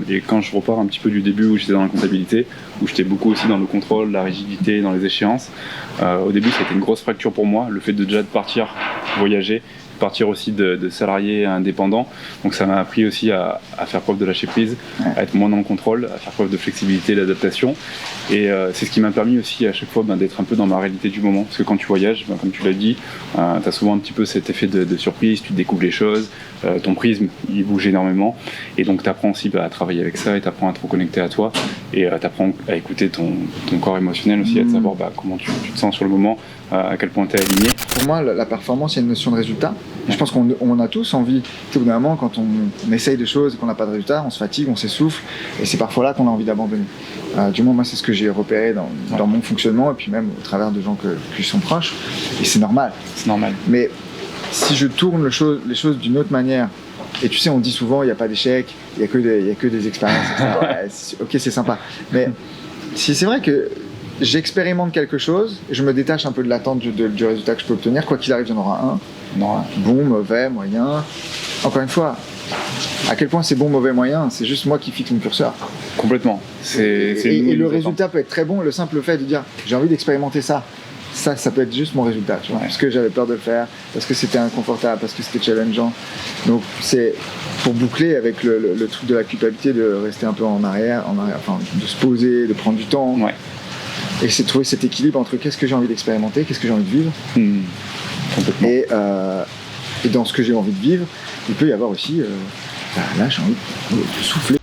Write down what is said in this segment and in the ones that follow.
Et quand je repars un petit peu du début où j'étais dans la comptabilité, où j'étais beaucoup aussi dans le contrôle, la rigidité, dans les échéances, au début ça a été une grosse fracture pour moi, le fait de partir voyager, partir aussi de salarié à indépendant. Donc ça m'a appris aussi à faire preuve de lâcher prise, à être moins dans le contrôle, à faire preuve de flexibilité, d'adaptation. Et c'est ce qui m'a permis aussi à chaque fois d'être un peu dans ma réalité du moment. Parce que quand tu voyages, comme tu l'as dit, tu as souvent un petit peu cet effet de surprise, tu découvres les choses, ton prisme il bouge énormément. Et donc tu apprends aussi à travailler avec ça et tu apprends à te reconnecter à toi. Et tu apprends à écouter ton corps émotionnel aussi, à savoir comment tu te sens sur le moment, à quel point tu es aligné. Pour moi, la performance, il y a une notion de résultat. Je pense qu'on a tous envie, au bout d'un moment, quand on essaye des choses et qu'on n'a pas de résultat, on se fatigue, on s'essouffle, et c'est parfois là qu'on a envie d'abandonner. Du moins, moi, c'est ce que j'ai repéré dans mon fonctionnement, et puis même au travers de gens qui sont proches, et c'est normal. C'est normal. Mais si je tourne les choses d'une autre manière, et tu sais, on dit souvent, il n'y a pas d'échec, il n'y a que des expériences, etc. Ok, c'est sympa. Mais si c'est vrai que j'expérimente quelque chose, je me détache un peu de l'attente du résultat que je peux obtenir, quoi qu'il arrive, il y en aura un. Bon, mauvais, moyen. Encore une fois, à quel point c'est bon, mauvais, moyen, c'est juste moi qui fixe mon curseur. Complètement. Et le résultat peut être très bon, le simple fait de dire j'ai envie d'expérimenter ça. Ça peut être juste mon résultat, tu vois, parce que j'avais peur de le faire, parce que c'était inconfortable, parce que c'était challengeant. Donc c'est pour boucler avec le truc de la culpabilité, de rester un peu en arrière, enfin, de se poser, de prendre du temps. Ouais. Et c'est de trouver cet équilibre entre qu'est-ce que j'ai envie d'expérimenter, qu'est-ce que j'ai envie de vivre. Complètement. Et dans ce que j'ai envie de vivre, il peut y avoir aussi, là j'ai envie de souffler.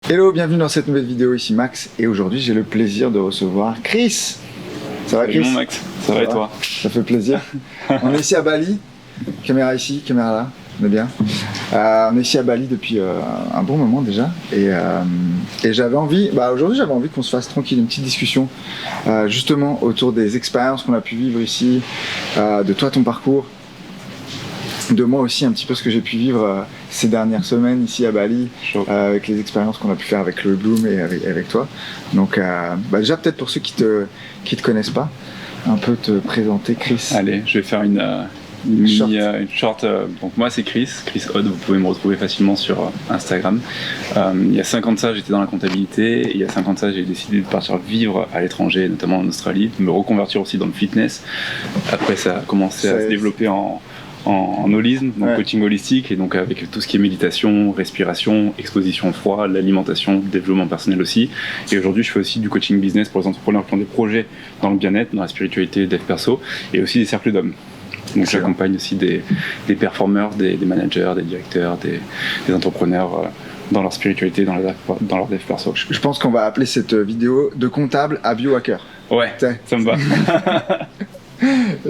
Hello, bienvenue dans cette nouvelle vidéo, ici Max, et aujourd'hui j'ai le plaisir de recevoir Chris. Ça va, Chris? Salut mon Max, ça va et toi? Ça fait plaisir. On est ici à Bali, caméra ici, caméra là, on est bien. On est ici à Bali depuis un bon moment déjà, et j'avais envie, aujourd'hui j'avais envie qu'on se fasse tranquille une petite discussion, justement autour des expériences qu'on a pu vivre ici, de toi, ton parcours, de moi aussi un petit peu ce que j'ai pu vivre ces dernières semaines ici à Bali, avec les expériences qu'on a pu faire avec le Bloom et avec toi. Donc déjà peut-être pour ceux qui te connaissent pas, un peu te présenter, Chris. Allez, je vais faire une short. Donc moi c'est Chris Odd, vous pouvez me retrouver facilement sur Instagram. Il y a 5 ans de ça j'étais dans la comptabilité, et il y a 5 ans de ça j'ai décidé de partir vivre à l'étranger, notamment en Australie, de me reconvertir aussi dans le fitness. Après ça a commencé à se développer en holisme, donc coaching holistique, et donc avec tout ce qui est méditation, respiration, exposition au froid, l'alimentation, développement personnel aussi. Et aujourd'hui je fais aussi du coaching business pour les entrepreneurs qui ont des projets dans le bien-être, dans la spiritualité, dev perso, et aussi des cercles d'hommes. Donc j'accompagne aussi des performeurs, des managers, des directeurs, des entrepreneurs dans leur spiritualité, dans leur dev perso. Je pense qu'on va appeler cette vidéo de comptable à biohacker. Ouais, ça me va.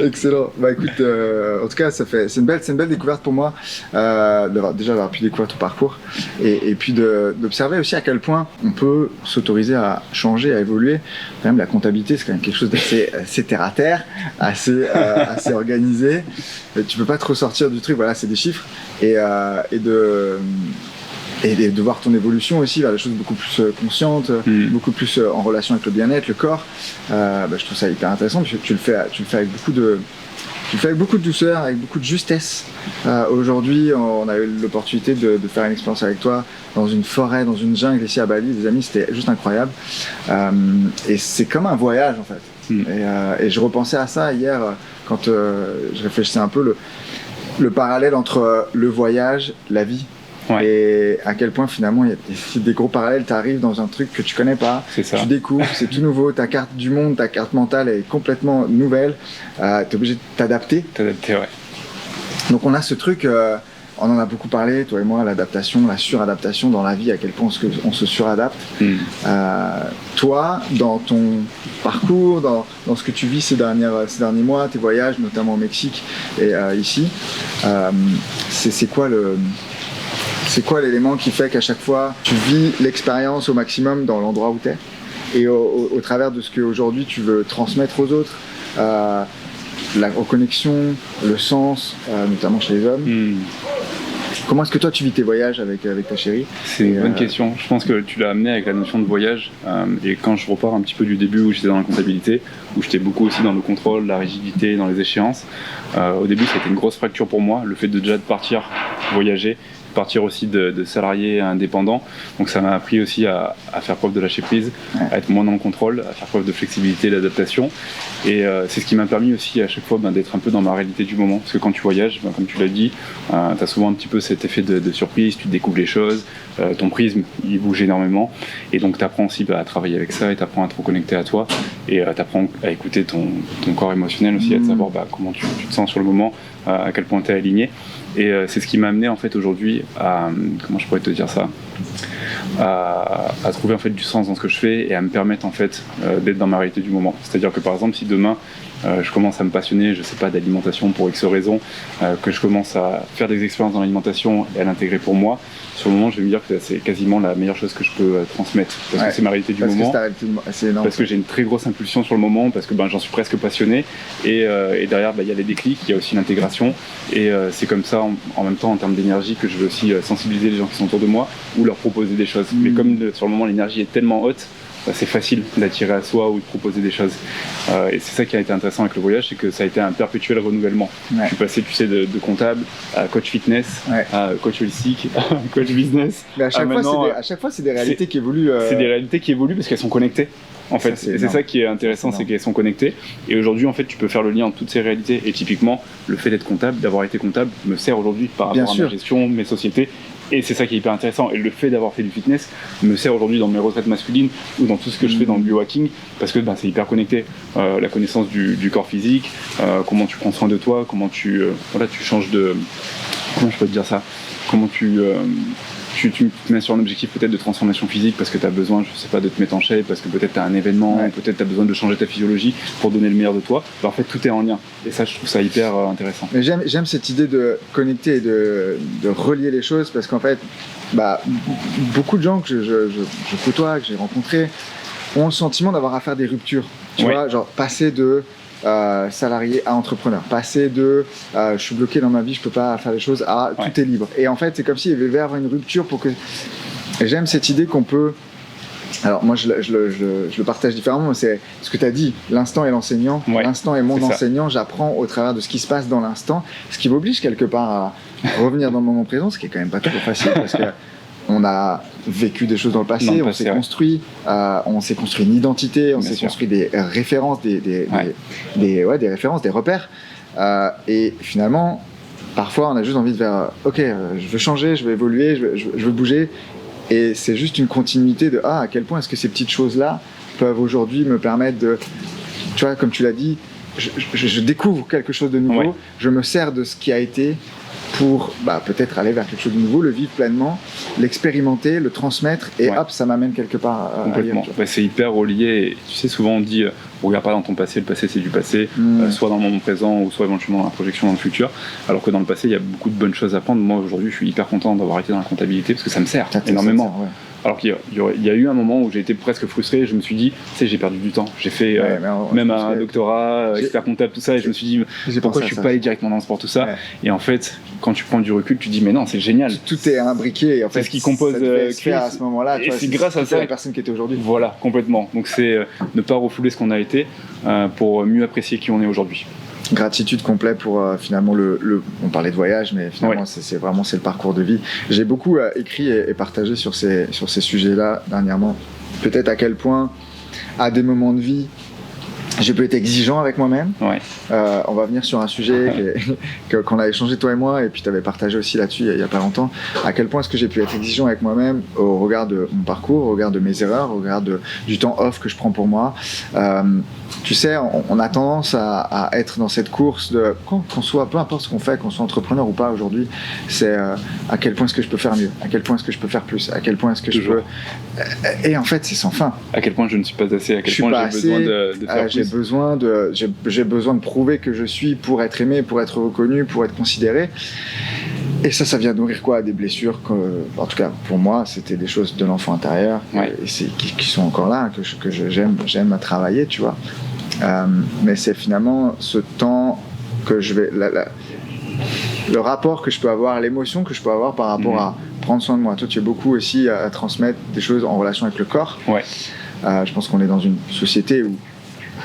Excellent. Écoute, en tout cas, c'est une belle découverte pour moi, d'avoir pu découvrir ton parcours, et puis d'observer aussi à quel point on peut s'autoriser à changer, à évoluer. Quand même, la comptabilité, c'est quand même quelque chose d'assez terre à terre, assez organisé. Tu peux pas te ressortir du truc. Voilà, c'est des chiffres, et de voir ton évolution aussi vers des choses beaucoup plus conscientes, beaucoup plus en relation avec le bien-être, le corps. Je trouve ça hyper intéressant, parce que tu le fais avec beaucoup de douceur, avec beaucoup de justesse. Aujourd'hui, on a eu l'opportunité de faire une expérience avec toi dans une forêt, dans une jungle ici à Bali, des amis, c'était juste incroyable. Et c'est comme un voyage en fait. Et je repensais à ça hier quand je réfléchissais un peu le parallèle entre le voyage, la vie. Ouais. Et à quel point finalement il y a des gros parallèles, tu arrives dans un truc que tu connais pas, tu découvres, c'est tout nouveau, ta carte du monde, ta carte mentale est complètement nouvelle, tu es obligé de t'adapter. Ouais. Donc on a ce truc, on en a beaucoup parlé, toi et moi, l'adaptation, la suradaptation dans la vie, à quel point on se suradapte. Toi, dans ton parcours, dans ce que tu vis ces derniers mois, tes voyages, notamment au Mexique et ici, c'est quoi l'élément qui fait qu'à chaque fois tu vis l'expérience au maximum dans l'endroit où tu es, et au travers de ce qu'aujourd'hui tu veux transmettre aux autres, la reconnexion, le sens, notamment chez les hommes. Comment est-ce que toi tu vis tes voyages avec ta chérie? C'est une bonne question. Je pense que tu l'as amené avec la notion de voyage. Et quand je repars un petit peu du début où j'étais dans la comptabilité, où j'étais beaucoup aussi dans le contrôle, la rigidité, dans les échéances, au début ça a été une grosse fracture pour moi, le fait de déjà de partir voyager, partir aussi de salarié indépendant. Donc ça m'a appris aussi à faire preuve de lâcher prise, à être moins dans le contrôle, à faire preuve de flexibilité et d'adaptation. Et c'est ce qui m'a permis aussi à chaque fois d'être un peu dans ma réalité du moment. Parce que quand tu voyages, comme tu l'as dit, tu as souvent un petit peu cet effet de surprise, tu découvres les choses, ton prisme il bouge énormément. Et donc tu apprends aussi à travailler avec ça et tu apprends à te reconnecter à toi. Et tu apprends à écouter ton corps émotionnel aussi, à savoir comment tu te sens sur le moment, à quel point tu es aligné. Et c'est ce qui m'a amené en fait aujourd'hui à, comment je pourrais te dire ça, à trouver en fait du sens dans ce que je fais et à me permettre en fait d'être dans ma réalité du moment. C'est-à-dire que par exemple si demain je commence à me passionner, je sais pas, d'alimentation pour X raisons, que je commence à faire des expériences dans l'alimentation et à l'intégrer pour moi, sur le moment je vais me dire que c'est quasiment la meilleure chose que je peux transmettre, parce que c'est ma réalité du moment, parce que j'ai une très grosse impulsion sur le moment, parce que j'en suis presque passionné, et derrière il y a les déclics, il y a aussi l'intégration, et c'est comme ça en même temps en termes d'énergie que je veux aussi sensibiliser les gens qui sont autour de moi ou leur proposer des choses. Mais comme sur le moment l'énergie est tellement haute, c'est facile d'attirer à soi ou de proposer des choses. Et c'est ça qui a été intéressant avec le voyage, c'est que ça a été un perpétuel renouvellement. Je suis passé, tu sais, de comptable à coach fitness, à coach holistique, à coach business. Mais à chaque fois, c'est des réalités qui évoluent. C'est des réalités qui évoluent parce qu'elles sont connectées. En fait, c'est ça qui est intéressant, c'est qu'elles sont connectées. Et aujourd'hui, en fait, tu peux faire le lien entre toutes ces réalités. Et typiquement, le fait d'être comptable, d'avoir été comptable, me sert aujourd'hui par rapport à ma gestion, mes sociétés. Et c'est ça qui est hyper intéressant. Et le fait d'avoir fait du fitness me sert aujourd'hui dans mes retraites masculines ou dans tout ce que je fais dans le biohacking, parce que c'est hyper connecté. La connaissance du corps physique, comment tu prends soin de toi, comment tu changes de... Comment je peux te dire ça? Comment tu te mets sur un objectif peut-être de transformation physique parce que tu as besoin, je sais pas, de te mettre en shape, parce que peut-être tu as un événement, peut-être tu as besoin de changer ta physiologie pour donner le meilleur de toi. En fait, tout est en lien. Et ça, je trouve ça hyper intéressant. Mais j'aime cette idée de connecter et de relier les choses, parce qu'en fait, beaucoup de gens que je côtoie, que j'ai rencontrés, ont le sentiment d'avoir à faire des ruptures. Tu vois, genre passer de salarié à entrepreneur, passer de je suis bloqué dans ma vie, je peux pas faire les choses, à tout est libre. Et en fait, c'est comme s'il y avait avoir une rupture pour que... Et j'aime cette idée qu'on peut... Alors moi, je le partage différemment, mais c'est ce que tu as dit, l'instant est l'enseignant, l'instant est mon enseignant, j'apprends au travers de ce qui se passe dans l'instant, ce qui m'oblige quelque part à revenir dans le moment présent, ce qui est quand même pas toujours facile, parce que on a vécu des choses dans le passé, on s'est construit une identité, on s'est construit des références, des références, des repères. Et finalement, parfois, on a juste envie de faire OK, je veux changer, je veux évoluer, je veux bouger. Et c'est juste une continuité de à quel point est-ce que ces petites choses-là peuvent aujourd'hui me permettre de... Tu vois, comme tu l'as dit, je découvre quelque chose de nouveau, je me sers de ce qui a été pour peut-être aller vers quelque chose de nouveau, le vivre pleinement, l'expérimenter, le transmettre, et hop, ça m'amène quelque part complètement. Ailleurs, c'est hyper relié. Tu sais, souvent on dit regarde pas dans ton passé, le passé c'est du passé, soit dans le moment présent ou soit éventuellement dans la projection dans le futur, alors que dans le passé il y a beaucoup de bonnes choses à prendre. Moi aujourd'hui je suis hyper content d'avoir été dans la comptabilité parce que ça me sert énormément. Alors qu'il y a eu un moment où j'ai été presque frustré, je me suis dit, tu sais, j'ai perdu du temps. J'ai fait même un doctorat, expert comptable, tout ça, et je me suis dit, pourquoi je suis pas allé directement dans le sport, tout ça. Et en fait, quand tu prends du recul, tu dis, mais non, c'est génial. Tout est imbriqué, et en fait, c'est ce qui compose Chris à ce moment-là. Et c'est grâce à ça la personne qui était aujourd'hui. Voilà, complètement. Donc c'est ne pas refouler ce qu'on a été pour mieux apprécier qui on est aujourd'hui. Gratitude complète pour finalement on parlait de voyage, mais finalement c'est le parcours de vie. J'ai beaucoup écrit et partagé sur ces sujets-là dernièrement. Peut-être à quel point à des moments de vie j'ai pu être exigeant avec moi-même. On va venir sur un sujet qu'on a échangé toi et moi, et puis tu avais partagé aussi là-dessus il y a pas longtemps. À quel point est-ce que j'ai pu être exigeant avec moi-même au regard de mon parcours, au regard de mes erreurs, au regard du temps off que je prends pour moi. Tu sais, on a tendance à être dans cette course de qu'on soit, peu importe ce qu'on fait, qu'on soit entrepreneur ou pas aujourd'hui, c'est à quel point est-ce que je peux faire mieux, à quel point est-ce que je peux faire plus, à quel point est-ce que je peux... Et en fait, c'est sans fin. À quel point je ne suis pas assez, à quel point j'ai besoin de faire plus. J'ai besoin de prouver que je suis pour être aimé, pour être reconnu, pour être considéré. Et ça vient nourrir quoi? Des blessures en tout cas, pour moi, c'était des choses de l'enfant intérieur et qui sont encore là, que j'aime à travailler, tu vois. Mais c'est finalement ce temps que je vais... le rapport que je peux avoir, l'émotion que je peux avoir par rapport à prendre soin de moi. Toi, tu es beaucoup aussi à transmettre des choses en relation avec le corps. Ouais. Je pense qu'on est dans une société où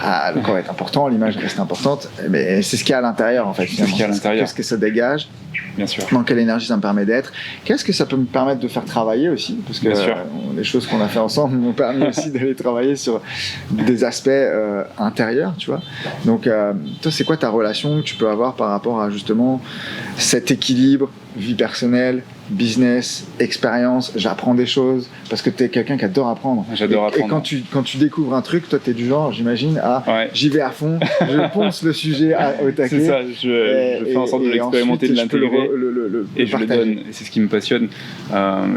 le corps est important, l'image reste importante, mais c'est ce qu'il y a à l'intérieur en fait. C'est ce qu'il y a à l'intérieur. Qu'est-ce que ça dégage? Bien sûr. Dans quelle énergie ça me permet d'être? Qu'est-ce que ça peut me permettre de faire travailler aussi? Parce que les choses qu'on a fait ensemble m'ont permis aussi d'aller travailler sur des aspects intérieurs, tu vois. Donc, toi, c'est quoi ta relation que tu peux avoir par rapport à justement cet équilibre, vie personnelle, business, expérience, j'apprends des choses, parce que tu es quelqu'un qui adore apprendre. J'adore apprendre. Et quand tu découvres un truc, toi tu es du genre, j'imagine, j'y vais à fond, je ponce le sujet au taquet. C'est ça, je fais en sorte de l'expérimenter, de l'intégrer, et je le donne. Et c'est ce qui me passionne.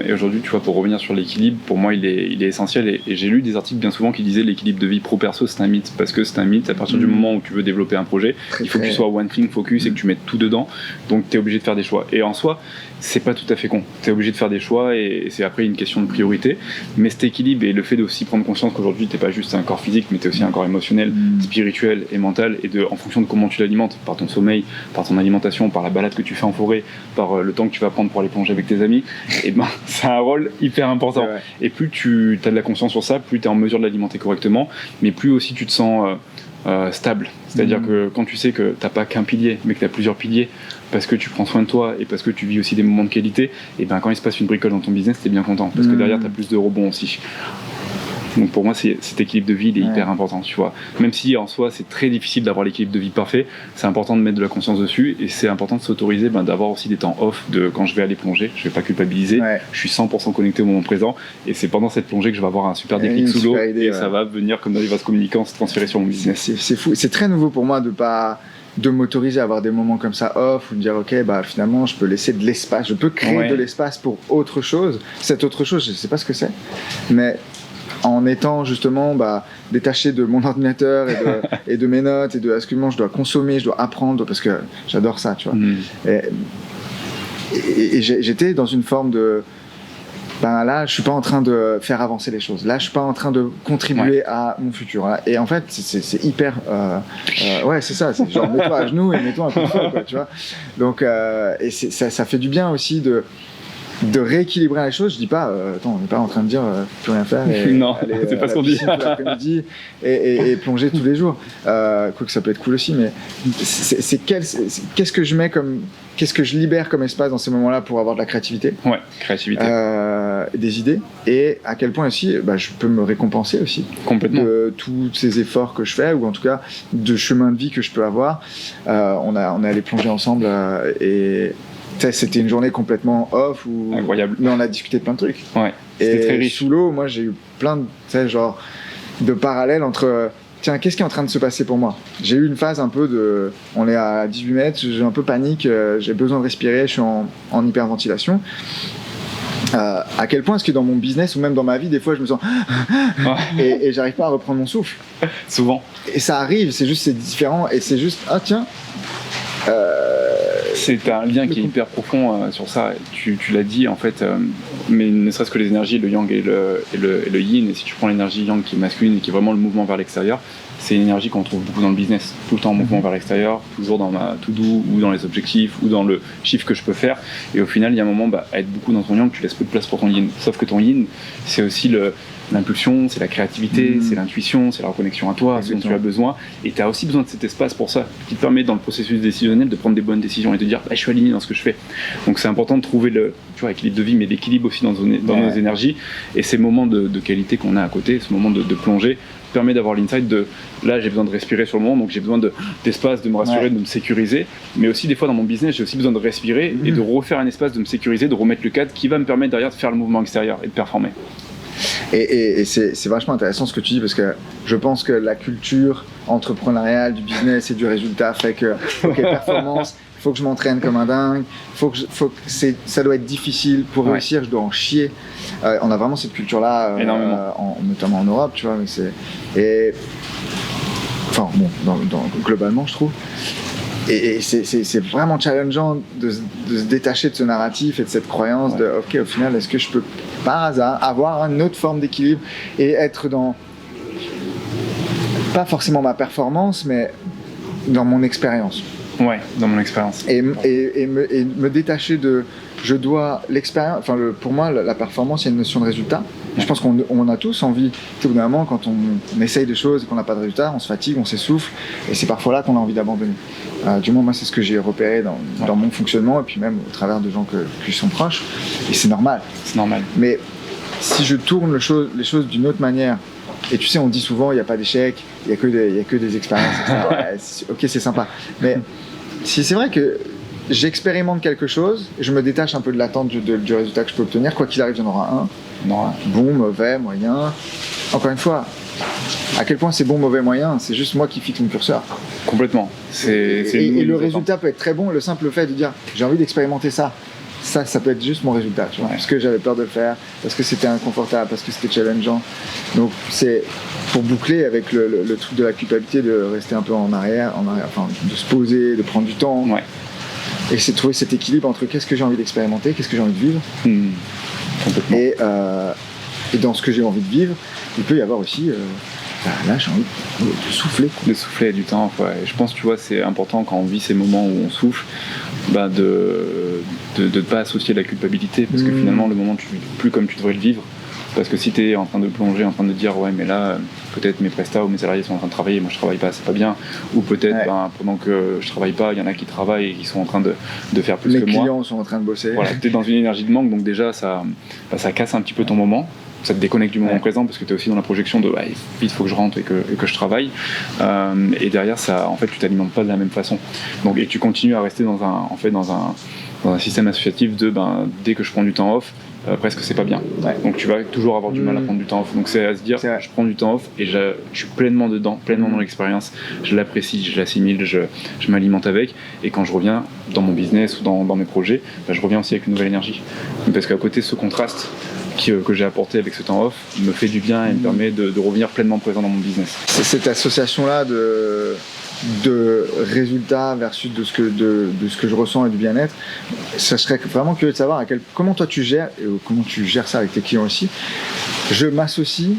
Et aujourd'hui, tu vois, pour revenir sur l'équilibre, pour moi il est essentiel, et j'ai lu des articles bien souvent qui disaient l'équilibre de vie pro-perso c'est un mythe, parce que c'est un mythe à partir du moment où tu veux développer un projet, il faut que tu sois one thing focus et que tu mettes tout dedans, donc tu es obligé de faire des choix. Et en soi, c'est pas tout à fait con. Tu es obligé de faire des choix et c'est après une question de priorité. Mais cet équilibre et le fait d'aussi prendre conscience qu'aujourd'hui t'es pas juste un corps physique, mais t'es aussi un corps émotionnel, spirituel et mental, et en fonction de comment tu l'alimentes, par ton sommeil, par ton alimentation, par la balade que tu fais en forêt, par le temps que tu vas prendre pour aller plonger avec tes amis, et ben c'est un rôle hyper important. Et plus tu as de la conscience sur ça, plus tu es en mesure de l'alimenter correctement, mais plus aussi tu te sens stable. C'est-à-dire que quand tu sais que t'as pas qu'un pilier, mais que tu as plusieurs piliers, parce que tu prends soin de toi et parce que tu vis aussi des moments de qualité, et ben quand il se passe une bricole dans ton business, t'es bien content, parce que derrière t'as plus de rebonds aussi. Donc pour moi, cet équilibre de vie, il est hyper important, tu vois. Même si en soi, c'est très difficile d'avoir l'équilibre de vie parfait, c'est important de mettre de la conscience dessus, et c'est important de s'autoriser d'avoir aussi des temps off, de quand je vais aller plonger, je vais pas culpabiliser, je suis 100% connecté au moment présent, et c'est pendant cette plongée que je vais avoir un super déclic sous l'eau, et ça va venir comme dans les vases communicants se transférer sur mon business. C'est fou, c'est très nouveau pour moi de m'autoriser à avoir des moments comme ça off, ou de dire ok, finalement je peux laisser de l'espace, je peux créer de l'espace pour autre chose. Cette autre chose, je sais pas ce que c'est, mais en étant justement détaché de mon ordinateur et de mes notes et de ce que je dois consommer, je dois apprendre, parce que j'adore ça, tu vois. Et j'étais dans une forme de là, je suis pas en train de faire avancer les choses. Là, je suis pas en train de contribuer à mon futur. Et en fait, c'est hyper... c'est ça. C'est genre, mets-toi à genoux et mets-toi un coup de feu, quoi, tu vois. Donc, et ça fait du bien aussi de rééquilibrer les choses. Je dis pas, attends, on n'est pas en train de dire plus rien faire et non, aller c'est pas ce qu'on dit. Tout l'après-midi et plonger tous les jours. Quoique ça peut être cool aussi, mais qu'est-ce que je mets qu'est-ce que je libère comme espace dans ces moments-là pour avoir de la créativité, créativité, des idées, et à quel point aussi je peux me récompenser aussi complètement de tous ces efforts que je fais, ou en tout cas de chemin de vie que je peux avoir. On est allé plonger ensemble et c'était une journée complètement off incroyable, mais on a discuté de plein de trucs. C'était très riche. Sous l'eau, moi j'ai eu plein de parallèles entre tiens, qu'est-ce qui est en train de se passer pour moi? J'ai eu une phase un peu on est à 18 mètres, j'ai un peu panique, j'ai besoin de respirer, je suis en hyperventilation. À quel point est-ce que dans mon business ou même dans ma vie, des fois je me sens et j'arrive pas à reprendre mon souffle souvent, et ça arrive, c'est différent, et c'est juste c'est un lien qui est hyper profond sur ça. Tu l'as dit en fait, mais ne serait-ce que les énergies, le yang et le yin. Et si tu prends l'énergie yang qui est masculine et qui est vraiment le mouvement vers l'extérieur, c'est une énergie qu'on trouve beaucoup dans le business, tout le temps en mouvement vers l'extérieur, toujours dans ma to-do ou dans les objectifs ou dans le chiffre que je peux faire. Et au final, il y a un moment, à être beaucoup dans ton yang, tu laisses peu de place pour ton yin. Sauf que ton yin, c'est aussi l'impulsion, c'est la créativité, c'est l'intuition, c'est la reconnexion à toi, ce dont tu as besoin. Et tu as aussi besoin de cet espace pour ça, qui te permet dans le processus décisionnel de prendre des bonnes décisions et de dire je suis aligné dans ce que je fais. Donc c'est important de trouver l'équilibre de vie, mais l'équilibre aussi dans nos énergies. Et ces moments de qualité qu'on a à côté, ce moment de plongée, permet d'avoir l'insight là j'ai besoin de respirer sur le moment, donc j'ai besoin d'espace, de me rassurer, de me sécuriser, mais aussi des fois dans mon business j'ai aussi besoin de respirer et de refaire un espace, de me sécuriser, de remettre le cadre qui va me permettre derrière de faire le mouvement extérieur et de performer. Et c'est vachement intéressant ce que tu dis, parce que je pense que la culture entrepreneuriale du business et du résultat fait que performance, il faut que je m'entraîne comme un dingue, ça doit être difficile pour réussir, je dois en chier. On a vraiment cette culture-là, notamment en Europe, tu vois. Globalement, je trouve. Et c'est vraiment challengeant de se détacher de ce narratif et de cette croyance de ok, au final, est-ce que je peux par hasard avoir une autre forme d'équilibre et être dans pas forcément ma performance, mais dans mon expérience. Ouais, dans mon expérience. Et me détacher de je dois l'expérience, enfin pour moi la performance, il y a une notion de résultat. Je pense qu'on a tous envie, au bout d'un moment, quand on essaye des choses et qu'on n'a pas de résultat, on se fatigue, on s'essouffle, et c'est parfois là qu'on a envie d'abandonner. Du moins, moi, c'est ce que j'ai repéré dans mon fonctionnement, et puis même au travers de gens qui sont proches, et c'est normal. C'est normal. Mais si je tourne les choses d'une autre manière, et tu sais, on dit souvent, il n'y a pas d'échec, il n'y a que des expériences, etc. Ouais, ok, c'est sympa. Mais si c'est vrai que j'expérimente quelque chose, je me détache un peu de l'attente du résultat que je peux obtenir, quoi qu'il arrive, il y en aura un. Bon, mauvais, moyen. Encore une fois, à quel point c'est bon, mauvais, moyen, c'est juste moi qui fixe mon curseur. Complètement. Et le résultat peut être très bon, le simple fait de dire j'ai envie d'expérimenter ça peut être juste mon résultat, tu vois, parce que j'avais peur de le faire, parce que c'était inconfortable, parce que c'était challengeant. Donc c'est pour boucler avec le truc de la culpabilité, de rester un peu en arrière, enfin de se poser, de prendre du temps. Ouais. Et c'est de trouver cet équilibre entre qu'est-ce que j'ai envie d'expérimenter, qu'est-ce que j'ai envie de vivre. Complètement. Et dans ce que j'ai envie de vivre, il peut y avoir aussi là j'ai envie de souffler. De souffler du temps, ouais. Et je pense, tu vois, c'est important quand on vit ces moments où on souffle, de ne pas associer la culpabilité, parce que finalement le moment tu ne vis plus comme tu devrais le vivre. Parce que si tu es en train de plonger, en train de dire ouais mais là peut-être mes prestats ou mes salariés sont en train de travailler, moi je travaille pas, c'est pas bien, ou peut-être pendant que je travaille pas, il y en a qui travaillent et qui sont en train de faire plus que moi. Les clients sont en train de bosser. Voilà, tu es dans une énergie de manque, donc déjà ça casse un petit peu ton moment. Ça te déconnecte du moment présent parce que tu es aussi dans la projection de vite il faut que je rentre et que je travaille, et derrière ça en fait tu t'alimentes pas de la même façon, donc et tu continues à rester dans un système associatif de dès que je prends du temps off, presque c'est pas bien, donc tu vas toujours avoir du mal à prendre du temps off, donc c'est à se dire je prends du temps off et je suis pleinement dedans, pleinement dans l'expérience, je l'apprécie, je l'assimile, je m'alimente avec, et quand je reviens dans mon business ou dans mes projets, je reviens aussi avec une nouvelle énergie, parce qu'à côté ce contraste que j'ai apporté avec ce temps off me fait du bien et me permet de revenir pleinement présent dans mon business. C'est cette association-là de résultats versus de ce que je ressens et du bien-être. Ça serait vraiment curieux de savoir comment toi tu gères, et comment tu gères ça avec tes clients aussi. Je m'associe,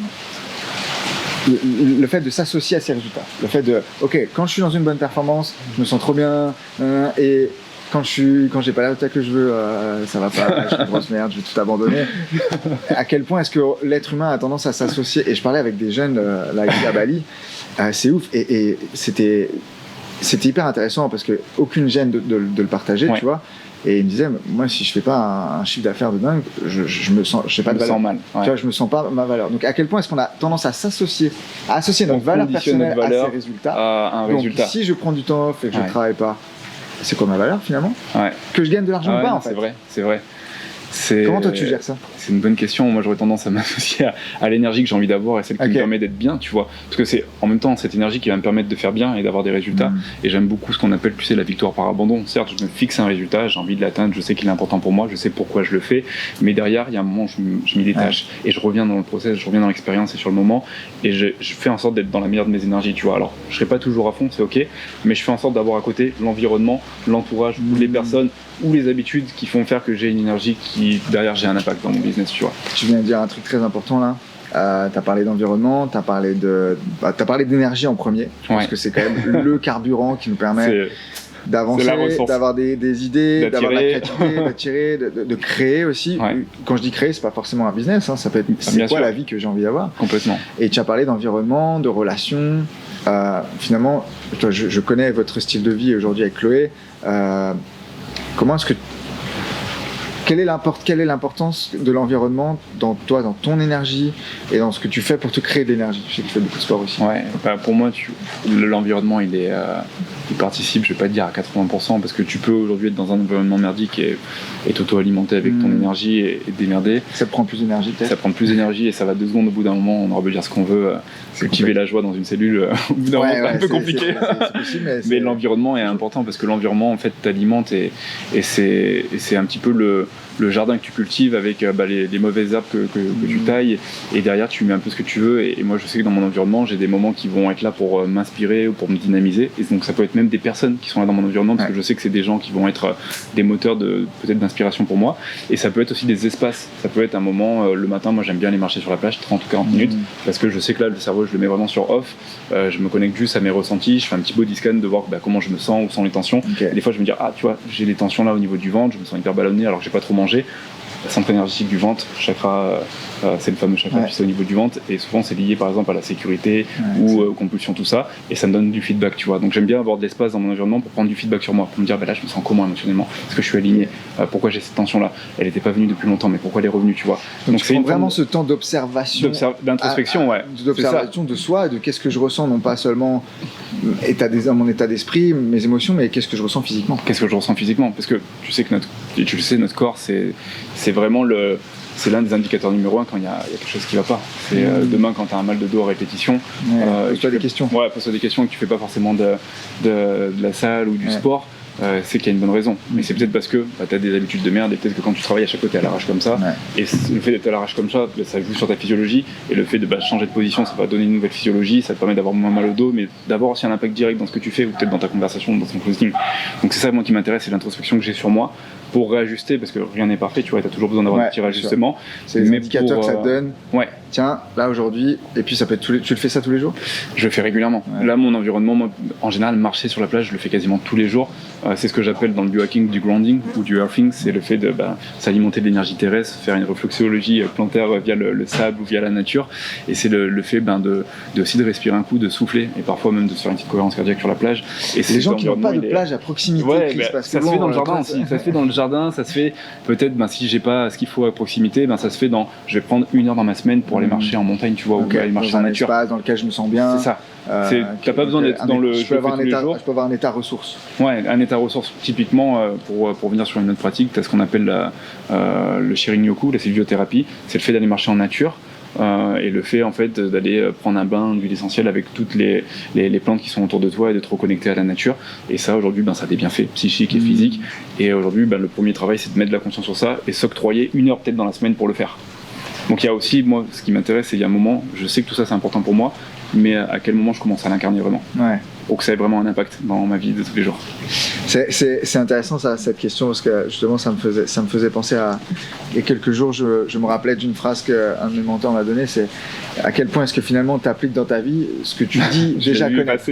le fait de s'associer à ces résultats, le fait de quand je suis dans une bonne performance, je me sens trop bien, et quand j'ai pas la résultat que je veux, ça va pas, je suis une grosse merde, je vais tout abandonner. À quel point est-ce que l'être humain a tendance à s'associer? Et je parlais avec des jeunes là ici à Bali, c'est ouf, et c'était hyper intéressant parce que aucune gêne de le partager, tu vois. Et il me disait, moi si je fais pas un chiffre d'affaires de dingue, je me sens, je sais pas de valeur. Mal. Tu vois, je me sens pas ma valeur. Donc à quel point est-ce qu'on a tendance à associer notre valeur personnelle à ces résultats. À un résultat. Donc si je prends du temps off et que je travaille pas, c'est quoi ma valeur finalement? Que je gagne de l'argent ou pas en fait? C'est vrai. Comment toi tu gères ça? C'est une bonne question. Moi j'aurais tendance à m'associer à l'énergie que j'ai envie d'avoir et celle qui me permet d'être bien, tu vois. Parce que c'est en même temps cette énergie qui va me permettre de faire bien et d'avoir des résultats. Et j'aime beaucoup ce qu'on appelle, tu sais, la victoire par abandon. Certes, je me fixe un résultat, j'ai envie de l'atteindre, je sais qu'il est important pour moi, je sais pourquoi je le fais. Mais derrière, il y a un moment où je m'y détache et je reviens dans le process, je reviens dans l'expérience et sur le moment. Et je fais en sorte d'être dans la meilleure de mes énergies, tu vois. Alors, je serai pas toujours à fond, c'est ok, mais je fais en sorte d'avoir à côté l'environnement, l'entourage, ou les personnes ou les habitudes qui font faire que j'ai une énergie qui, derrière, j'ai un impact dans mon business, tu vois. Tu viens de dire un truc très important là. Tu as parlé d'environnement, tu as parlé d'énergie en premier. Je pense que c'est quand même le carburant qui nous permet d'avancer, d'avoir des idées, d'avoir de la créativité, d'attirer, de créer aussi. Quand je dis créer, c'est pas forcément un business, ça peut être c'est quoi la vie que j'ai envie d'avoir. Complètement. Et tu as parlé d'environnement, de relations. Finalement, toi, je connais votre style de vie aujourd'hui avec Chloé. Comment est-ce que quelle est l'importance de l'environnement dans toi, dans ton énergie et dans ce que tu fais pour te créer de l'énergie? Je sais que tu fais beaucoup de sport aussi. Pour moi, l'environnement, il participe, je vais pas te dire à 80%, parce que tu peux aujourd'hui être dans un environnement merdique et t'auto-alimenter avec ton énergie et démerder. Ça te prend plus d'énergie peut-être? Ça prend plus d'énergie et ça va 2 secondes au bout d'un moment, on aura beau dire ce qu'on veut. Cultiver la joie dans une cellule, au bout d'un moment, c'est un peu compliqué. C'est possible, mais l'environnement est important parce que l'environnement en fait t'alimente et c'est un petit peu le jardin que tu cultives avec les mauvaises herbes que tu tailles, et derrière tu mets un peu ce que tu veux. Et moi je sais que dans mon environnement j'ai des moments qui vont être là pour m'inspirer ou pour me dynamiser, et donc ça peut être même des personnes qui sont là dans mon environnement, parce que je sais que c'est des gens qui vont être des moteurs peut-être d'inspiration pour moi. Et ça peut être aussi des espaces, ça peut être un moment le matin, moi j'aime bien aller marcher sur la plage 30 ou 40 minutes, parce que je sais que là le cerveau je le mets vraiment sur off, je me connecte juste à mes ressentis, je fais un petit body scan de voir comment je me sens, où sont les tensions. Et des fois je me dis tu vois, j'ai des tensions là au niveau du ventre, je me sens hyper ballonné alors que j'ai pas trop mangé. Centre énergétique du ventre, chakra, c'est le fameux chakra qui est au niveau du ventre, et souvent c'est lié par exemple à la sécurité ou aux compulsions, tout ça, et ça me donne du feedback, tu vois. Donc j'aime bien avoir de l'espace dans mon environnement pour prendre du feedback sur moi, pour me dire là je me sens comment émotionnellement, est-ce que je suis aligné, pourquoi j'ai cette tension là, elle n'était pas venue depuis longtemps, mais pourquoi elle est revenue, tu vois. Donc c'est vraiment ce temps d'observation, d'introspection, d'observation de soi, de qu'est-ce que je ressens, non pas seulement mon état d'esprit, mes émotions, mais qu'est-ce que je ressens physiquement. Qu'est-ce que je ressens physiquement, parce que tu sais que notre corps c'est vraiment c'est l'un des indicateurs numéro 1 quand il y a quelque chose qui va pas. C'est demain quand tu as un mal de dos à répétition, pose-toi des questions. Pose-toi des questions, et que tu fais pas forcément de la salle ou du sport. C'est qu'il y a une bonne raison, mais c'est peut-être parce que tu as des habitudes de merde, et peut-être que quand tu travailles à chaque côté à l'arrache comme ça, et le fait d'être à l'arrache comme ça joue sur ta physiologie, et le fait de changer de position, ça va donner une nouvelle physiologie, ça te permet d'avoir moins mal au dos, mais d'avoir aussi un impact direct dans ce que tu fais, ou peut-être dans ta conversation, dans ton closing. Donc c'est ça moi qui m'intéresse, c'est l'introspection que j'ai sur moi pour réajuster, parce que rien n'est parfait, tu vois, tu as toujours besoin d'avoir un petit réajustement. C'est les indicateurs que ça te donne. Tiens, là aujourd'hui, et puis ça peut être tu le fais ça tous les jours? Je le fais régulièrement. Là, mon environnement, moi, en général, marcher sur la plage, je le fais quasiment tous les jours. C'est ce que j'appelle dans le biohacking du grounding ou du earthing, c'est le fait de s'alimenter de l'énergie terrestre, faire une réflexologie plantaire via le sable ou via la nature, et c'est le fait aussi de respirer un coup, de souffler, et parfois même de se faire une petite cohérence cardiaque sur la plage. Et les gens qui n'ont pas de plage à proximité, ça se fait dans le jardin aussi. Ça se fait dans le jardin, ça se fait peut-être si j'ai pas ce qu'il faut à proximité, ça se fait je vais prendre 1 heure dans ma semaine pour aller marcher en montagne, tu vois, ou aller marcher dans en nature. Espace dans lequel je me sens bien. C'est ça. T'as pas besoin d'être dans le. Je peux avoir un état ressource. Ouais, un état ressource. Typiquement, pour venir sur une autre pratique, t'as ce qu'on appelle le Shirin-yoku, la sylviothérapie. C'est le fait d'aller marcher en nature. Et le fait en fait d'aller prendre un bain d'huile essentielle avec toutes les plantes qui sont autour de toi, et de te reconnecter à la nature. Et ça aujourd'hui ça a des bienfaits psychiques et physiques, et aujourd'hui le premier travail c'est de mettre de la conscience sur ça et s'octroyer 1 heure peut-être dans la semaine pour le faire. Donc il y a aussi, moi ce qui m'intéresse, c'est il y a un moment, je sais que tout ça c'est important pour moi, mais à quel moment je commence à l'incarner vraiment, pour que ça ait vraiment un impact dans ma vie de tous les jours. C'est intéressant ça, cette question, parce que justement ça me faisait penser à, il y a quelques jours je me rappelais d'une phrase qu'un de mes mentors m'a donnée, c'est à quel point est-ce que finalement tu appliques dans ta vie ce que tu dis déjà connaître.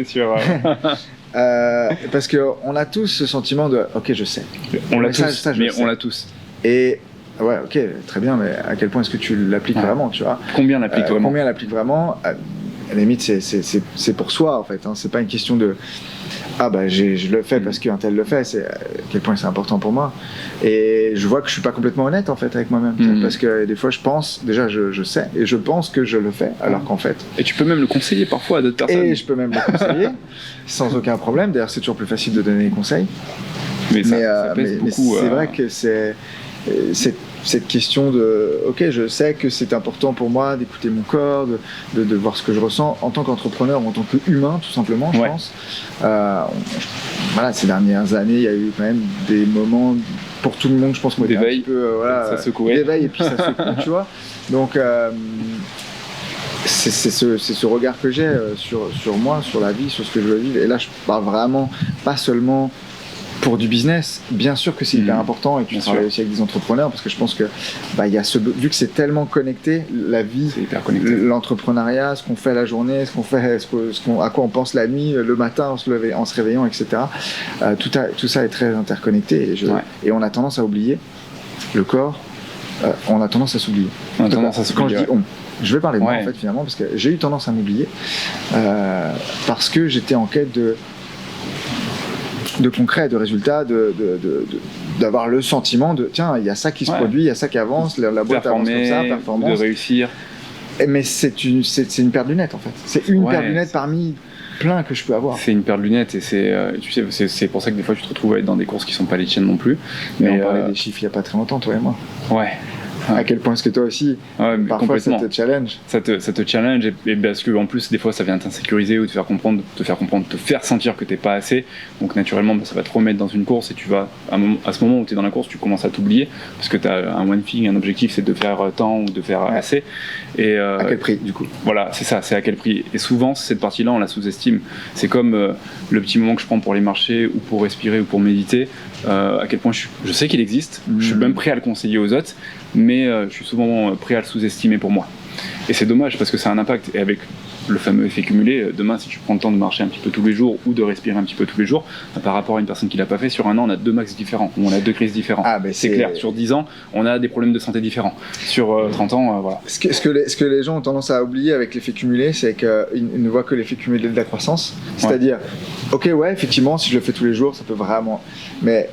Parce qu'on a tous ce sentiment de ok je sais. On l'a tous, mais on l'a tous. Et ouais, ok, très bien, mais à quel point est-ce que tu l'appliques vraiment, tu vois? Combien l'applique vraiment? Combien l'applique vraiment? À la limite, c'est pour soi, en fait. C'est pas une question de je le fais parce qu'un tel le fait. C'est à quel point c'est important pour moi. Et je vois que je suis pas complètement honnête, en fait, avec moi-même. Parce que des fois, je pense, déjà, je sais, et je pense que je le fais, alors qu'en fait. Et tu peux même le conseiller parfois à d'autres personnes. Et je peux même le conseiller, sans aucun problème. D'ailleurs, c'est toujours plus facile de donner des conseils. Mais ça pèse beaucoup. C'est vrai que c'est cette question de ok, je sais que c'est important pour moi d'écouter mon corps, de voir ce que je ressens en tant qu'entrepreneur, en tant qu'humain tout simplement, je pense. Ces dernières années, il y a eu quand même des moments pour tout le monde, je pense, qu'on était un petit peu ça secouait. D'éveil, et puis ça secoue, tu vois. Donc c'est ce regard que j'ai sur moi, sur la vie, sur ce que je veux vivre. Et là, je parle vraiment pas seulement pour du business, bien sûr que c'est hyper important, et puis je travaille aussi avec des entrepreneurs, parce que je pense que y a vu que c'est tellement connecté, la vie, l'entrepreneuriat, ce qu'on fait la journée, ce qu'on fait, à quoi on pense la nuit, le matin en se réveillant, etc. Tout ça est très interconnecté, et on a tendance à oublier le corps. On a tendance à s'oublier. Quand je dis on, je vais parler de moi en fait finalement, parce que j'ai eu tendance à m'oublier parce que j'étais en quête de concret, de résultats, d'avoir le sentiment de tiens, il y a ça qui se produit, il y a ça qui avance, la boîte avance comme ça, performance, de réussir. Mais c'est une paire de lunettes en fait. C'est une paire de lunettes parmi plein que je peux avoir. C'est une paire de lunettes, et c'est pour ça que des fois tu te retrouves à être dans des courses qui sont pas les tiennes non plus. Mais on parlait des chiffres il y a pas très longtemps, toi et moi. Ouais. À quel point est-ce que toi aussi, parfois ça te challenge? Ça te challenge, et parce que en plus des fois ça vient t'insécuriser ou te faire comprendre, te faire sentir que t'es pas assez. Donc naturellement ça va te remettre dans une course et tu vas à ce moment où tu es dans la course, tu commences à t'oublier parce que tu as un one thing, un objectif, c'est de faire tant ou de faire assez. Et à quel prix du coup? Voilà, c'est ça, c'est à quel prix. Et souvent cette partie-là on la sous-estime. C'est comme le petit moment que je prends pour aller marcher ou pour respirer ou pour méditer. À quel point je sais qu'il existe, je suis même prêt à le conseiller aux autres, mais je suis souvent prêt à le sous-estimer pour moi. Et c'est dommage parce que ça a un impact. Et avec le fameux effet cumulé, demain si tu prends le temps de marcher un petit peu tous les jours ou de respirer un petit peu tous les jours, par rapport à une personne qui l'a pas fait, sur un an on a 2 max différents, ou on a 2 crises différentes. C'est clair, sur 10 ans on a des problèmes de santé différents. Sur 30 ans, voilà. Ce que les gens ont tendance à oublier avec l'effet cumulé, c'est qu'ils ne voient que l'effet cumulé de la croissance. C'est-à-dire, ok, ouais, effectivement, si je le fais tous les jours, ça peut vraiment... Mais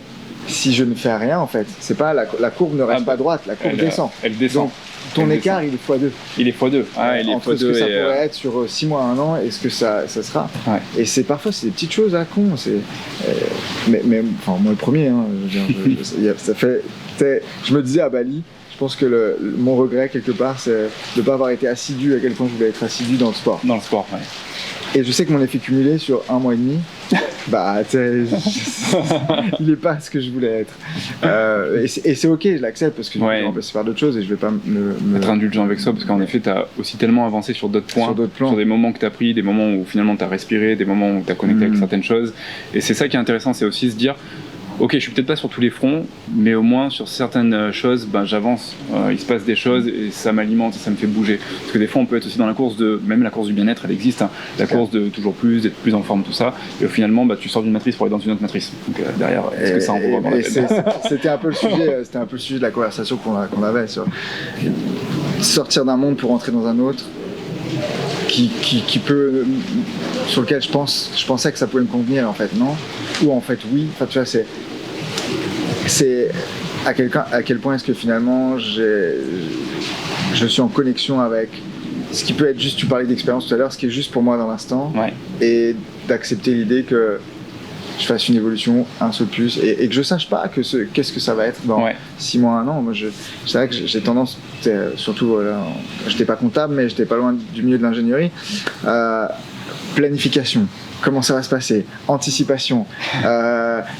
si je ne fais rien, en fait, c'est pas la courbe ne reste pas droite, la courbe descend. Elle descend. Donc, ton écart, il est x2. Il est x2. Il est entre x2 ce que ça pourrait être sur 6 mois, 1 an, et ce que ça sera. Ouais. Et parfois, c'est des petites choses à con. Mais enfin, moi le premier, hein, ça fait... Je me disais à Bali, je pense que mon regret, quelque part, c'est de ne pas avoir été assidu à quel point je voulais être assidu dans le sport. Dans le sport, ouais. Et je sais que mon effet cumulé sur 1 mois et demi, il n'est pas ce que je voulais être. Et c'est ok, je l'accepte parce que je vais remplacer par d'autres choses et je vais pas être indulgent avec ça parce qu'en effet, tu as aussi tellement avancé sur d'autres points, sur des moments que tu as pris, des moments où finalement tu as respiré, des moments où tu as connecté avec certaines choses. Et c'est ça qui est intéressant, c'est aussi se dire. Ok, je suis peut-être pas sur tous les fronts, mais au moins sur certaines choses, j'avance. Il se passe des choses et ça m'alimente et ça me fait bouger. Parce que des fois, on peut être aussi dans la course même la course du bien-être, elle existe. Hein. La course de toujours plus, d'être plus en forme, tout ça. Et finalement, tu sors d'une matrice pour aller dans une autre matrice. Donc derrière, est-ce que ça en vaut vraiment la peine? C'était un peu le sujet de la conversation qu'on avait sur sortir d'un monde pour entrer dans un autre. Qui peut, sur lequel je pensais que ça pouvait me convenir en fait, non? Ou en fait oui. Enfin, tu vois, c'est à quel point est-ce que finalement je suis en connexion avec ce qui peut être juste, tu parlais d'expérience tout à l'heure, ce qui est juste pour moi dans l'instant, et d'accepter l'idée que je fasse une évolution, un saut de plus, et que je sache pas qu'est-ce que ça va être dans 6 mois, 1 an. Moi, c'est vrai que j'ai tendance, surtout, j'étais pas comptable, mais j'étais pas loin du milieu de l'ingénierie. Planification, comment ça va se passer, anticipation,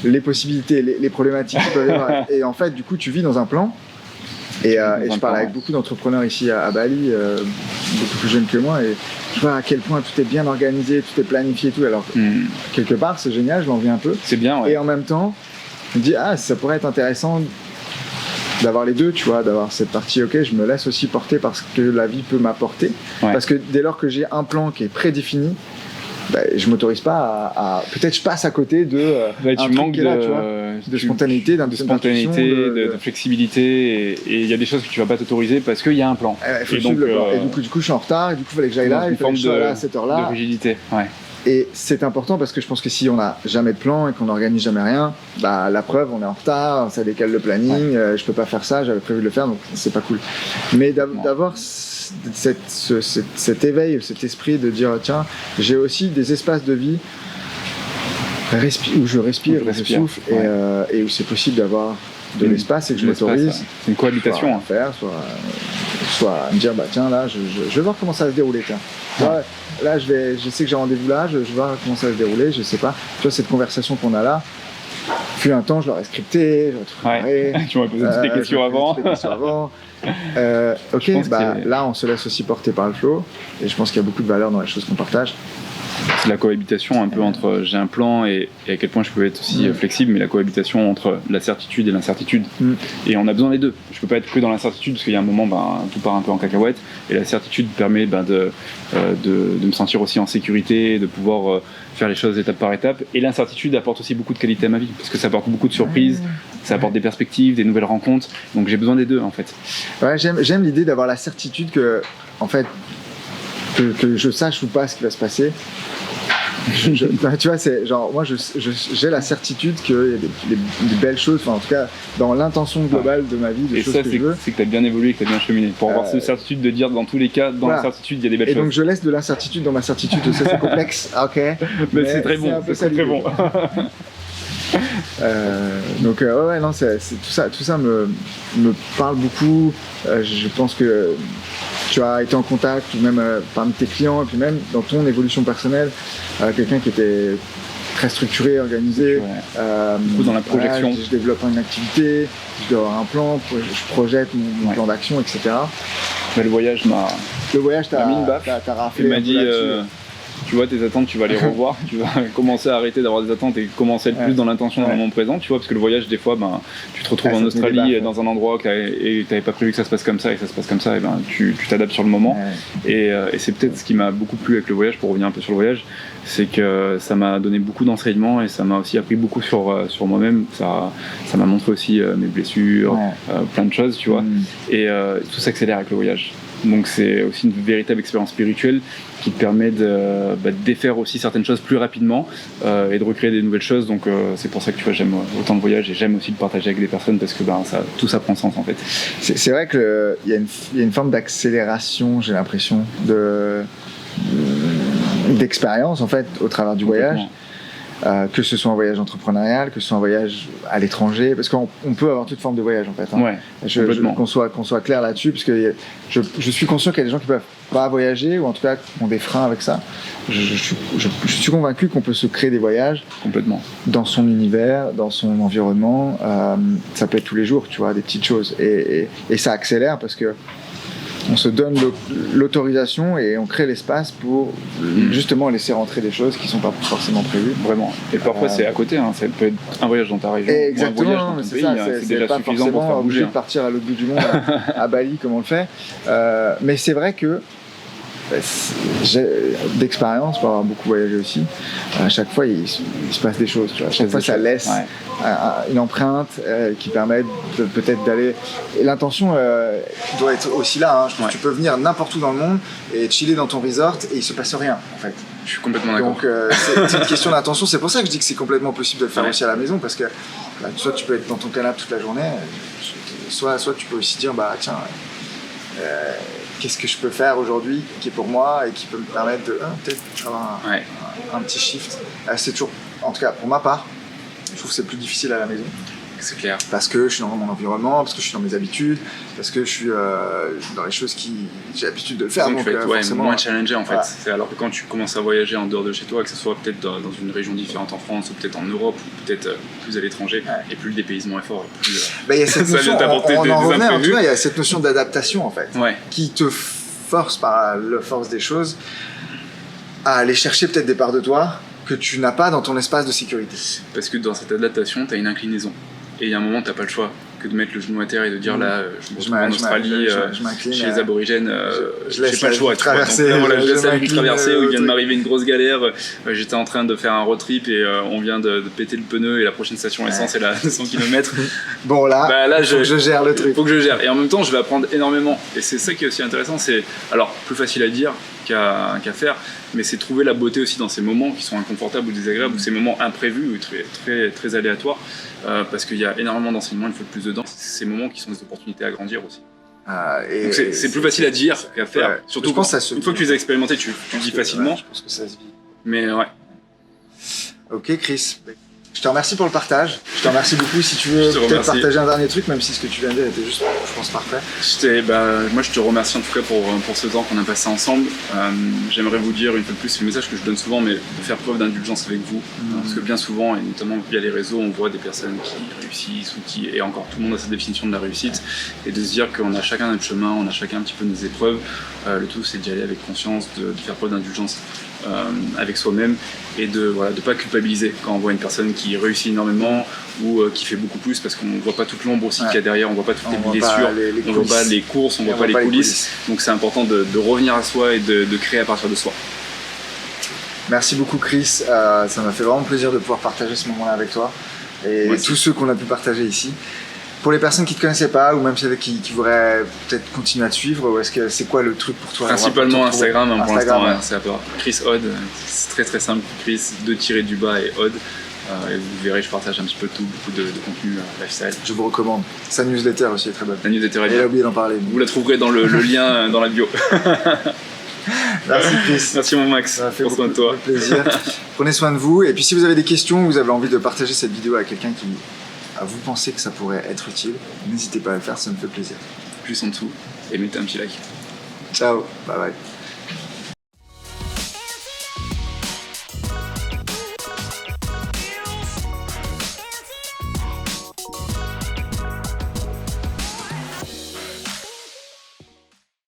les possibilités, les problématiques qui peuvent y avoir. Et en fait, du coup, tu vis dans un plan. Et je parle avec beaucoup d'entrepreneurs ici à Bali, beaucoup plus jeunes que moi, et je vois à quel point tout est bien organisé, tout est planifié et tout. Alors, quelque part, c'est génial, je l'envie un peu. C'est bien, ouais. Et en même temps, je me dis, ça pourrait être intéressant d'avoir les deux, tu vois, d'avoir cette partie, ok, je me laisse aussi porter parce que la vie peut m'apporter. Parce que dès lors que j'ai un plan qui est prédéfini, je m'autorise pas à peut-être je passe à côté de tu manques de spontanéité, de flexibilité, et il y a des choses que tu vas pas t'autoriser parce qu'il y a un plan. Et du coup je suis en retard et du coup il fallait que j'aille là, il fallait que je sois là à cette heure-là. De rigidité. Et c'est important parce que je pense que si on n'a jamais de plan et qu'on n'organise jamais rien, la preuve, on est en retard, ça décale le planning, je peux pas faire ça, j'avais prévu de le faire, donc c'est pas cool. Mais d'avoir cet éveil, cet esprit de dire tiens, j'ai aussi des espaces de vie où je respire, où je souffle, et où c'est possible d'avoir de l'espace et que je m'autorise. C'est une cohabitation à faire, soit à me dire tiens, là je vais voir comment ça va se dérouler, tiens. Là je sais que j'ai rendez-vous là, je vais voir comment ça va se dérouler, je sais pas. Tu vois, cette conversation qu'on a là, depuis un temps je l'aurais scripté, j'aurais préparé. Tu m'aurais posé toutes les questions avant. Ok, là on se laisse aussi porter par le flow, et je pense qu'il y a beaucoup de valeur dans les choses qu'on partage. C'est la cohabitation un peu entre j'ai un plan et à quel point je peux être aussi flexible, mais la cohabitation entre la certitude et l'incertitude. Et on a besoin des deux. Je peux pas être que dans l'incertitude parce qu'il y a un moment tout part un peu en cacahuète, et la certitude permet de me sentir aussi en sécurité, de pouvoir faire les choses étape par étape, et l'incertitude apporte aussi beaucoup de qualité à ma vie parce que ça apporte beaucoup de surprises, ça apporte des perspectives, des nouvelles rencontres, donc j'ai besoin des deux en fait. J'aime l'idée d'avoir la certitude que en fait que je sache ou pas ce qui va se passer. Tu vois, c'est genre moi j'ai la certitude qu'il y a des belles choses, enfin en tout cas dans l'intention globale de ma vie, des choses que je veux. C'est que tu as bien évolué, que tu as bien cheminé pour avoir cette certitude de dire dans tous les cas, dans l'incertitude il y a des belles choses. Et donc je laisse de l'incertitude dans ma certitude, ça c'est complexe, ok. Mais c'est très bon, c'est très bon. Donc ouais, non, tout ça me parle beaucoup. Je pense que tu as été en contact, ou même parmi tes clients, et puis même dans ton évolution personnelle, quelqu'un qui était très structuré, organisé. Beaucoup dans la projection. Je développe une activité, je dois avoir un plan, je projette mon plan d'action, etc. Mais le voyage t'a mis une baffe. T'as raflé. Il m'a dit, tu vois, tes attentes, tu vas les revoir. Tu vas commencer à arrêter d'avoir des attentes et commencer à être plus dans l'intention, dans le moment présent. Tu vois, parce que le voyage, des fois, tu te retrouves en Australie, dans un endroit et tu n'avais pas prévu que ça se passe comme ça, et que ça se passe comme ça, et tu t'adaptes sur le moment. Et c'est peut-être ce qui m'a beaucoup plu avec le voyage, pour revenir un peu sur le voyage, c'est que ça m'a donné beaucoup d'enseignements et ça m'a aussi appris beaucoup sur moi-même. Ça m'a montré aussi mes blessures, plein de choses, tu vois. Et tout s'accélère avec le voyage. Donc c'est aussi une véritable expérience spirituelle qui te permet de défaire aussi certaines choses plus rapidement et de recréer des nouvelles choses. Donc c'est pour ça que tu vois, j'aime autant le voyage et j'aime aussi le partager avec des personnes parce que tout ça prend sens en fait. C'est vrai qu'il y a une forme d'accélération, j'ai l'impression, d'expérience en fait au travers du voyage. Que ce soit un voyage entrepreneurial, que ce soit un voyage à l'étranger, parce qu'on peut avoir toute forme de voyage en fait. Qu'on soit clair là-dessus, parce que je suis conscient qu'il y a des gens qui peuvent pas voyager ou en tout cas qui ont des freins avec ça. Je suis convaincu qu'on peut se créer des voyages complètement dans son univers, dans son environnement. Ça peut être tous les jours, tu vois, des petites choses et ça accélère parce que on se donne l'autorisation et on crée l'espace pour justement laisser rentrer des choses qui ne sont pas forcément prévues. Vraiment. Et parfois c'est à côté, ça peut être un voyage dans ta région, exactement, ou un voyage dans ton pays, c'est déjà pas suffisant pour faire bouger. De partir à l'autre bout du monde, à Bali comme on le fait. Mais c'est vrai que d'expérience, pour avoir beaucoup voyagé aussi, à chaque fois il se passe des choses, tu vois. À chaque fois ça laisse une empreinte qui permet peut-être d'aller, et l'intention doit être aussi là, hein. Tu peux venir n'importe où dans le monde et chiller dans ton resort et il se passe rien en fait. Je suis complètement d'accord. Donc c'est une question d'intention, c'est pour ça que je dis que c'est complètement possible de le faire aussi à la maison, parce que soit tu peux être dans ton canapé toute la journée, soit tu peux aussi dire tiens, qu'est-ce que je peux faire aujourd'hui qui est pour moi et qui peut me permettre de peut-être avoir un petit shift. C'est toujours, en tout cas pour ma part, je trouve que c'est plus difficile à la maison. C'est clair. Parce que je suis dans mon environnement, parce que je suis dans mes habitudes, parce que je suis dans les choses qui j'ai l'habitude de le faire. Donc forcément, moins challengé en fait. C'est alors que quand tu commences à voyager en dehors de chez toi, que ce soit peut-être dans une région différente en France ou peut-être en Europe ou peut-être plus à l'étranger, et plus le dépaysement est fort, et plus il y a cette notion, on en revenait, en tout cas, il y a cette notion d'adaptation en fait, qui te force par la force des choses à aller chercher peut-être des parts de toi que tu n'as pas dans ton espace de sécurité. Parce que dans cette adaptation, tu as une inclinaison. Et il y a un moment, tu n'as pas le choix que de mettre le genou à terre et de dire là, je me retrouve en Australie, chez les aborigènes, j'ai pas le choix. Je laisse la vie traverser, où il vient de m'arriver une grosse galère. J'étais en train de faire un road trip et on vient de péter le pneu et la prochaine station essence est là, 100 km. Bon là faut que je gère le truc. Faut que je gère. Et en même temps, je vais apprendre énormément. Et c'est ça qui est aussi intéressant. C'est alors plus facile à dire qu'à faire, mais c'est trouver la beauté aussi dans ces moments qui sont inconfortables ou désagréables, ou ces moments imprévus ou très, très, très aléatoires, parce qu'il y a énormément d'enseignements, il faut plus dedans. C'est ces moments qui sont des opportunités à grandir aussi. Donc c'est plus facile à dire qu'à faire. Surtout une fois que tu les as expérimentés, tu le dis facilement. Je pense que ça se vit. Mais ouais. Ok Chris. Je te remercie pour le partage. Je te remercie beaucoup. Si tu veux peut-être partager un dernier truc, même si ce que tu viens de dire était juste, je pense, parfait. Moi, je te remercie en tout cas pour ce temps qu'on a passé ensemble. J'aimerais vous dire une fois de plus, c'est le message que je donne souvent, mais de faire preuve d'indulgence avec vous. Parce que bien souvent, et notamment via les réseaux, on voit des personnes qui réussissent et encore tout le monde a sa définition de la réussite. Et de se dire qu'on a chacun notre chemin, on a chacun un petit peu nos épreuves. Le tout, c'est d'y aller avec conscience, de faire preuve d'indulgence avec soi-même et de pas culpabiliser quand on voit une personne qui réussit énormément ou qui fait beaucoup plus, parce qu'on ne voit pas toute l'ombre aussi qu'il y a derrière, on ne voit pas toutes les blessures, on ne voit pas les courses, on ne voit pas les coulisses. Donc c'est important de revenir à soi et de créer à partir de soi. Merci beaucoup Chris, ça m'a fait vraiment plaisir de pouvoir partager ce moment-là avec toi et tous ceux qu'on a pu partager ici. Pour les personnes qui ne te connaissaient pas, ou même celles qui voudraient peut-être continuer à te suivre, c'est quoi le truc pour toi? Principalement Instagram, pour l'instant, c'est à part Chris Odd, c'est très très simple, Chris __ et Odd. Et vous verrez, je partage un petit peu tout, beaucoup de contenu lifestyle. Je vous recommande. Sa newsletter aussi est très bonne. La newsletter est bien. J'ai oublié d'en parler. Vous la trouverez dans le lien dans la bio. Merci Chris. Merci mon Max. Ça m'a fait Prends soin de toi. beaucoup de plaisir. Prenez soin de vous. Et puis si vous avez des questions, vous avez envie de partager cette vidéo à quelqu'un qui vous pensez que ça pourrait être utile, n'hésitez pas à le faire, ça me fait plaisir. Juste en dessous et mettez un petit like. Ciao, bye bye.